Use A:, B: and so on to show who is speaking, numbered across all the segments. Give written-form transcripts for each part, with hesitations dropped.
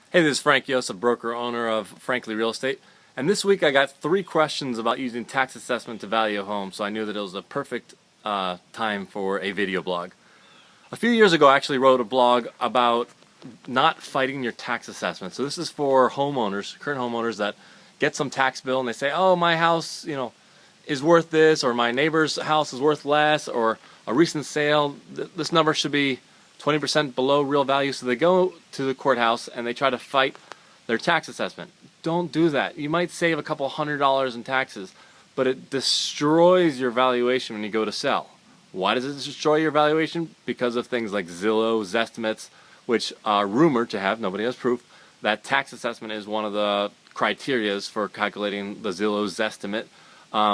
A: Hey, this is Frank Yost, a broker owner of Frankly Real Estate. And this week I got 3 questions about using tax assessment to value a home, so I knew that it was a perfect time for a video blog. A few years ago I actually wrote a blog about not fighting your tax assessment. So this is for homeowners, current homeowners that get some tax bill and they say, oh, my house, is worth this, or my neighbor's house is worth less, or a recent sale, this number should be 20% below real value. So they go to the courthouse and they try to fight their tax assessment. Don't do that. You might save a couple $100 in taxes, but it destroys your valuation when you go to sell. Why does it destroy your valuation? Because of things like Zillow, Zestimates, which are rumored to have, nobody has proof, that tax assessment is one of the criterias for calculating the Zillow Zestimate,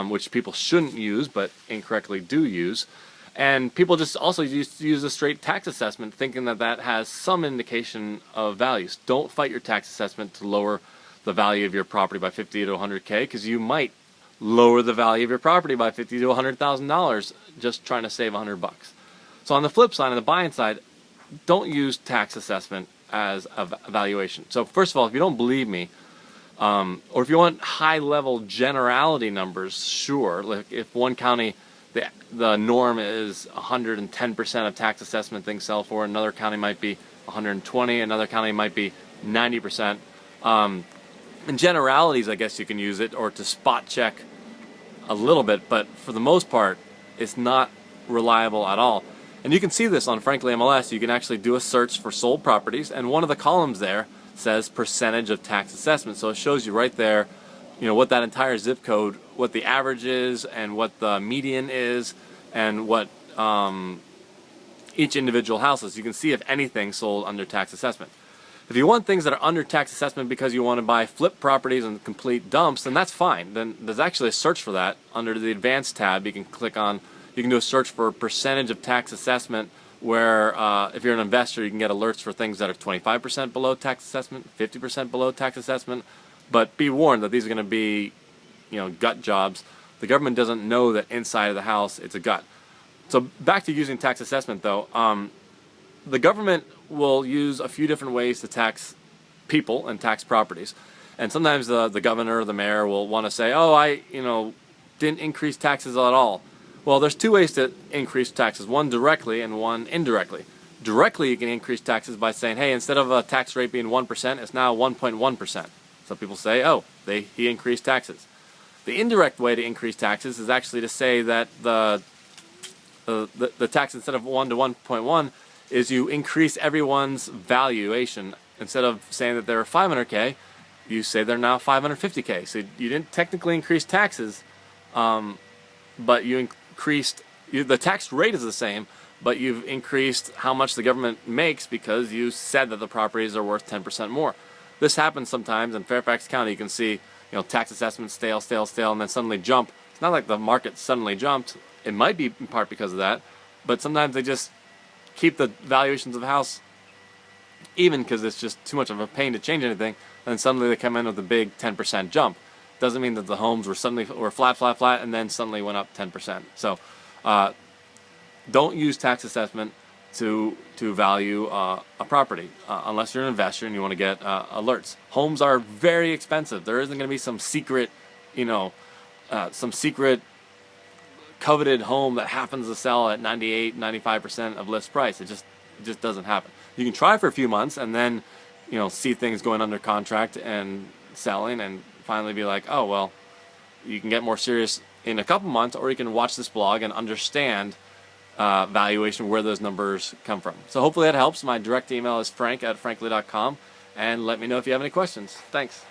A: which people shouldn't use but incorrectly do use. And people just also use a straight tax assessment thinking that that has some indication of values. Don't fight your tax assessment to lower the value of your property by $50,000 to $100,000, because you might lower the value of your property by $50,000 to $100,000 just trying to save $100. So on the flip side, on the buying side, don't use tax assessment as a valuation. So first of all, if you don't believe me, or if you want high-level generality numbers, sure. Like if one county, the norm is 110% of tax assessment things sell for, another county might be 120, another county might be 90%. In generalities, I guess you can use it, or to spot check a little bit, but for the most part, it's not reliable at all. And you can see this on Frankly MLS. You can actually do a search for sold properties, and one of the columns there says percentage of tax assessment. So it shows you right there, what that entire zip code, what the average is, and what the median is, and what each individual house is. You can see if anything sold under tax assessment. If you want things that are under tax assessment because you want to buy flip properties and complete dumps, then that's fine. Then there's actually a search for that under the advanced tab. You can click on, you can do a search for percentage of tax assessment, where if you're an investor, you can get alerts for things that are 25% below tax assessment, 50% below tax assessment. But be warned that these are going to be, gut jobs. The government doesn't know that inside of the house it's a gut. So back to using tax assessment though, the government will use a few different ways to tax people and tax properties. And sometimes the governor or the mayor will want to say, oh, I didn't increase taxes at all. Well, there's 2 ways to increase taxes, one directly and one indirectly. Directly, you can increase taxes by saying, hey, instead of a tax rate being 1%, it's now 1.1%. Some people say, oh, he increased taxes. The indirect way to increase taxes is actually to say that the tax, instead of 1 to 1.1, is you increase everyone's valuation. Instead of saying that they're 500K, you say they're now 550K. So you didn't technically increase taxes, but you increased, the tax rate is the same, but you've increased how much the government makes because you said that the properties are worth 10% more. This happens sometimes in Fairfax County. You can see, tax assessments stale, and then suddenly jump. It's not like the market suddenly jumped. It might be in part because of that, but sometimes they just keep the valuations of the house even because it's just too much of a pain to change anything, and then suddenly they come in with a big 10% jump. Doesn't mean that the homes were flat, and then suddenly went up 10%. So don't use tax assessment to value a property unless you're an investor and you want to get alerts. Homes are very expensive. There isn't going to be some secret, coveted home that happens to sell at 98-95% of list price. It just doesn't happen. You can try for a few months and then see things going under contract and selling, and finally be like, oh well, you can get more serious in a couple months, or you can watch this blog and understand valuation, where those numbers come from. So hopefully that helps. My direct email is frank@frankly.com, and let me know if you have any questions. Thanks.